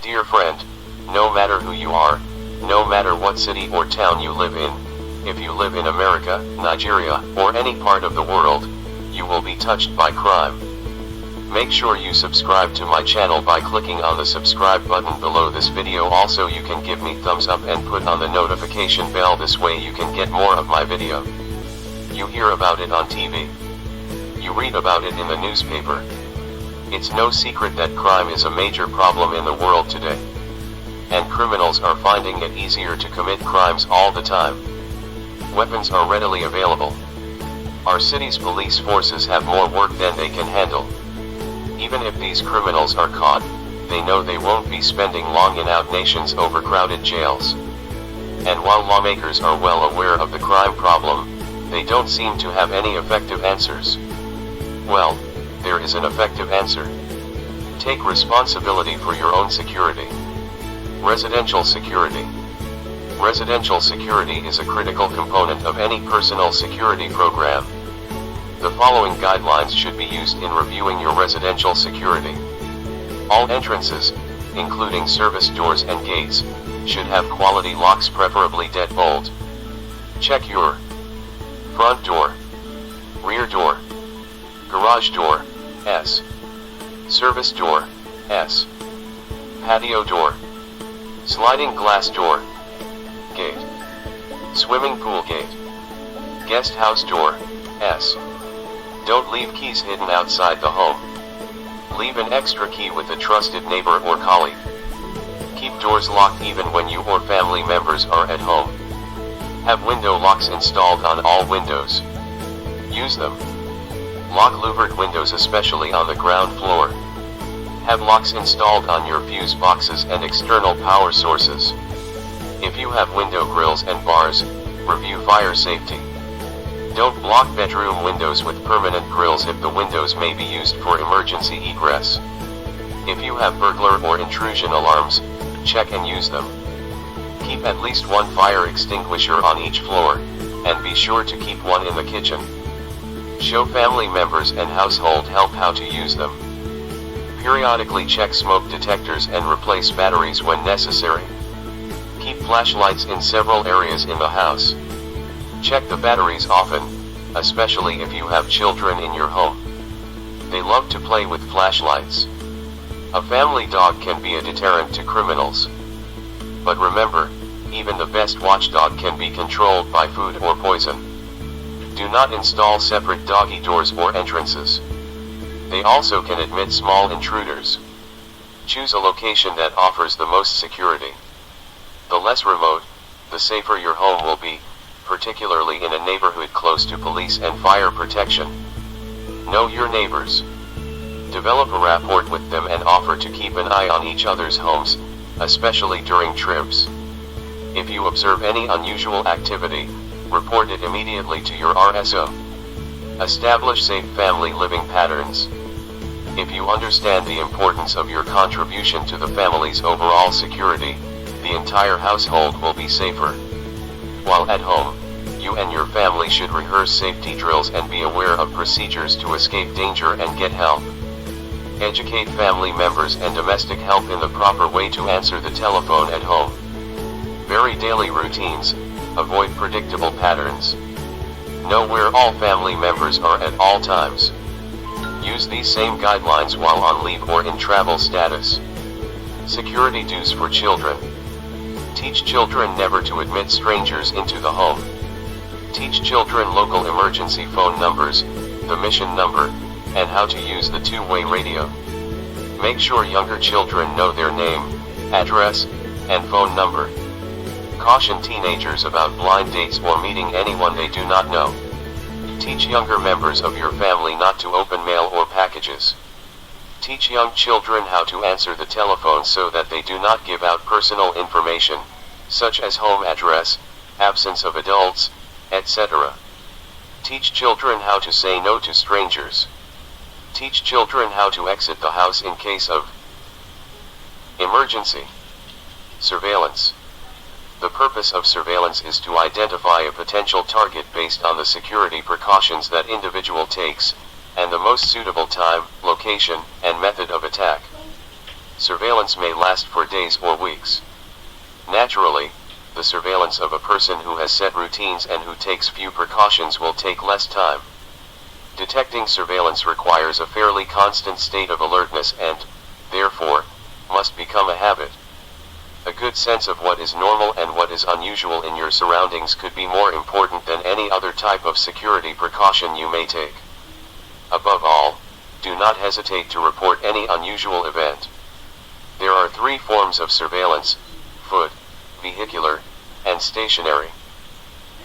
Dear friend, no matter who you are, no matter what city or town you live in, if you live in America, Nigeria, or any part of the world, you will be touched by crime. Make sure you subscribe to my channel by clicking on the subscribe button below this video. Also, you can give me thumbs up and put on the notification bell. This way you can get more of my video. You hear about it on TV. You read about it in the newspaper. It's no secret that crime is a major problem in the world today. And criminals are finding it easier to commit crimes all the time. Weapons are readily available. Our city's police forces have more work than they can handle. Even if these criminals are caught, they know they won't be spending long in our nation's overcrowded jails. And while lawmakers are well aware of the crime problem, they don't seem to have any effective answers. Well, there is an effective answer. Take responsibility for your own security. Residential security. Residential security is a critical component of any personal security program. The following guidelines should be used in reviewing your residential security. All entrances, including service doors and gates, should have quality locks, preferably deadbolt. Check your front door, rear door, garage door, S, service door, S, patio door, sliding glass door, gate, swimming pool gate, guest house door, S. Don't leave keys hidden outside the home. Leave an extra key with a trusted neighbor or colleague. Keep doors locked even when you or family members are at home. Have window locks installed on all windows. Use them. Lock louvered windows, especially on the ground floor. Have locks installed on your fuse boxes and external power sources. If you have window grills and bars, review fire safety. Don't block bedroom windows with permanent grills if the windows may be used for emergency egress. If you have burglar or intrusion alarms, check and use them. Keep at least one fire extinguisher on each floor, and be sure to keep one in the kitchen. Show family members and household help how to use them. Periodically check smoke detectors and replace batteries when necessary. Keep flashlights in several areas in the house. Check the batteries often, especially if you have children in your home. They love to play with flashlights. A family dog can be a deterrent to criminals. But remember, even the best watchdog can be controlled by food or poison. Do not install separate doggy doors or entrances. They also can admit small intruders. Choose a location that offers the most security. The less remote, the safer your home will be, particularly in a neighborhood close to police and fire protection. Know your neighbors. Develop a rapport with them and offer to keep an eye on each other's homes, especially during trips. If you observe any unusual activity, report it immediately to your RSO. Establish safe family living patterns. If you understand the importance of your contribution to the family's overall security, the entire household will be safer. While at home, you and your family should rehearse safety drills and be aware of procedures to escape danger and get help. Educate family members and domestic help in the proper way to answer the telephone at home. Vary daily routines. Avoid predictable patterns. Know where all family members are at all times. Use these same guidelines while on leave or in travel status. Security dues for children. Teach children never to admit strangers into the home. Teach children local emergency phone numbers, the mission number, and how to use the two-way radio. Make sure younger children know their name, address, and phone number. Caution teenagers about blind dates or meeting anyone they do not know. Teach younger members of your family not to open mail or packages. Teach young children how to answer the telephone so that they do not give out personal information, such as home address, absence of adults, etc. Teach children how to say no to strangers. Teach children how to exit the house in case of emergency. Surveillance. The purpose of surveillance is to identify a potential target based on the security precautions that individual takes, and the most suitable time, location, and method of attack. surveillance may last for days or weeks. Naturally, the surveillance of a person who has set routines and who takes few precautions will take less time. Detecting surveillance requires a fairly constant state of alertness and, therefore, must become a habit. A good sense of what is normal and what is unusual in your surroundings could be more important than any other type of security precaution you may take. Above all, do not hesitate to report any unusual event. There are three forms of surveillance: foot, vehicular, and stationary.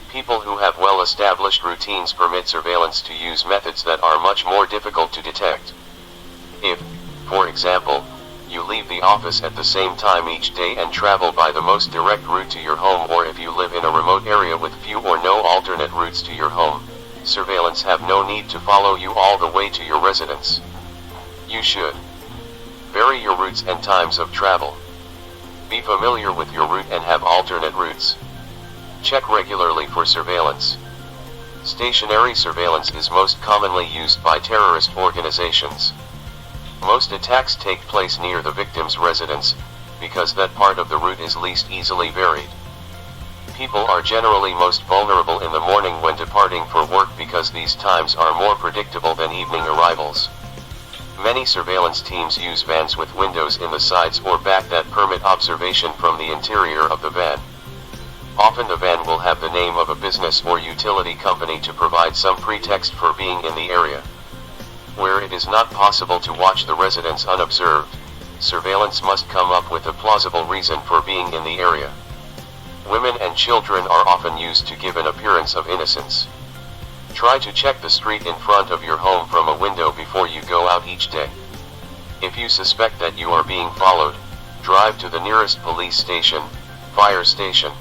People who have well-established routines permit surveillance to use methods that are much more difficult to detect. If, for example, you leave the office at the same time each day and travel by the most direct route to your home, or if you live in a remote area with few or no alternate routes to your home, surveillance have no need to follow you all the way to your residence. You should vary your routes and times of travel. Be familiar with your route and have alternate routes. Check regularly for surveillance. Stationary surveillance is most commonly used by terrorist organizations. Most attacks take place near the victim's residence, because that part of the route is least easily varied. People are generally most vulnerable in the morning when departing for work because these times are more predictable than evening arrivals. Many surveillance teams use vans with windows in the sides or back that permit observation from the interior of the van. Often the van will have the name of a business or utility company to provide some pretext for being in the area. Where it is not possible to watch the residence unobserved, surveillance must come up with a plausible reason for being in the area. Women and children are often used to give an appearance of innocence. Try to check the street in front of your home from a window before you go out each day. If you suspect that you are being followed, drive to the nearest police station, fire station.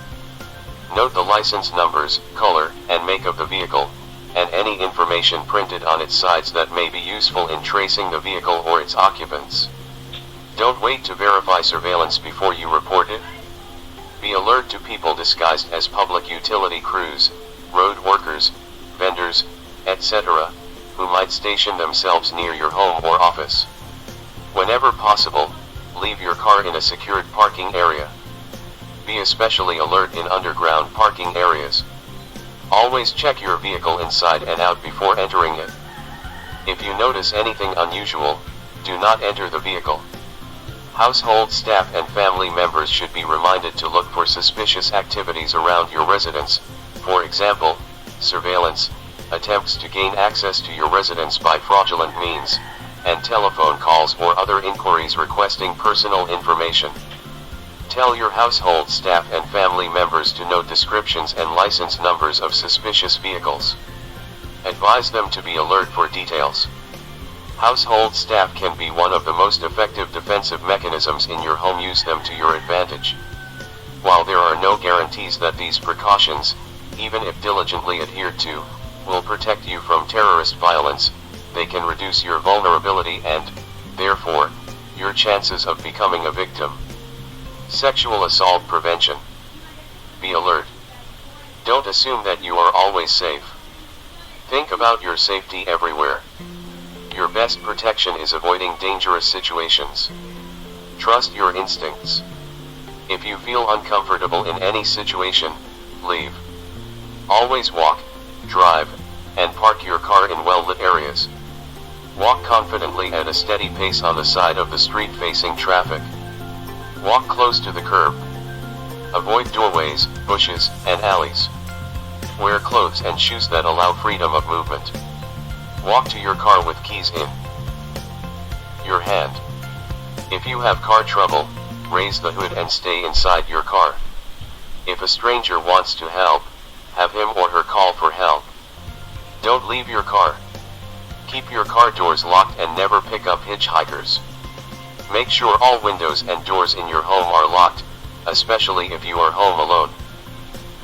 Note the license numbers, color, and make of the vehicle, and any information printed on its sides that may be useful in tracing the vehicle or its occupants. Don't wait to verify surveillance before you report it. Be alert to people disguised as public utility crews, road workers, vendors, etc., who might station themselves near your home or office. Whenever possible, leave your car in a secured parking area. Be especially alert in underground parking areas. Always check your vehicle inside and out before entering it. If you notice anything unusual, do not enter the vehicle. Household staff and family members should be reminded to look for suspicious activities around your residence, for example, surveillance, attempts to gain access to your residence by fraudulent means, and telephone calls or other inquiries requesting personal information. Tell your household staff and family members to note descriptions and license numbers of suspicious vehicles. Advise them to be alert for details. Household staff can be one of the most effective defensive mechanisms in your home. Use them to your advantage. While there are no guarantees that these precautions, even if diligently adhered to, will protect you from terrorist violence, they can reduce your vulnerability and, therefore, your chances of becoming a victim. Sexual assault prevention. Be alert. Don't assume that you are always safe. Think about your safety everywhere. Your best protection is avoiding dangerous situations. Trust your instincts. If you feel uncomfortable in any situation, leave. Always walk, drive, and park your car in well-lit areas. Walk confidently at a steady pace on the side of the street facing traffic. Walk close to the curb. Avoid doorways, bushes, and alleys. Wear clothes and shoes that allow freedom of movement. Walk to your car with keys in your hand. If you have car trouble, raise the hood and stay inside your car. If a stranger wants to help, have him or her call for help. Don't leave your car. Keep your car doors locked and never pick up hitchhikers. Make sure all windows and doors in your home are locked, especially if you are home alone.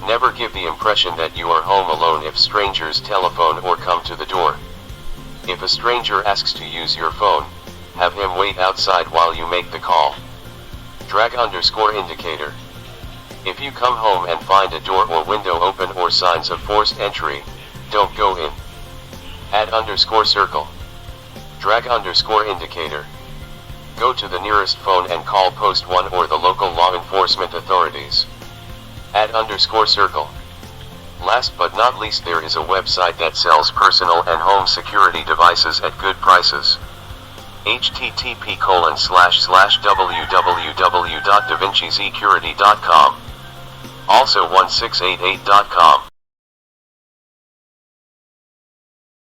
Never give the impression that you are home alone if strangers telephone or come to the door. If a stranger asks to use your phone, have him wait outside while you make the call. Drag _indicator. If you come home and find a door or window open or signs of forced entry, don't go in. Add _circle. Drag _indicator. Go to the nearest phone and call Post 1 or the local law enforcement authorities. @_circle. Last but not least, there is a website that sells personal and home security devices at good prices. http://www.davincizecurity.com. Also 1688.com.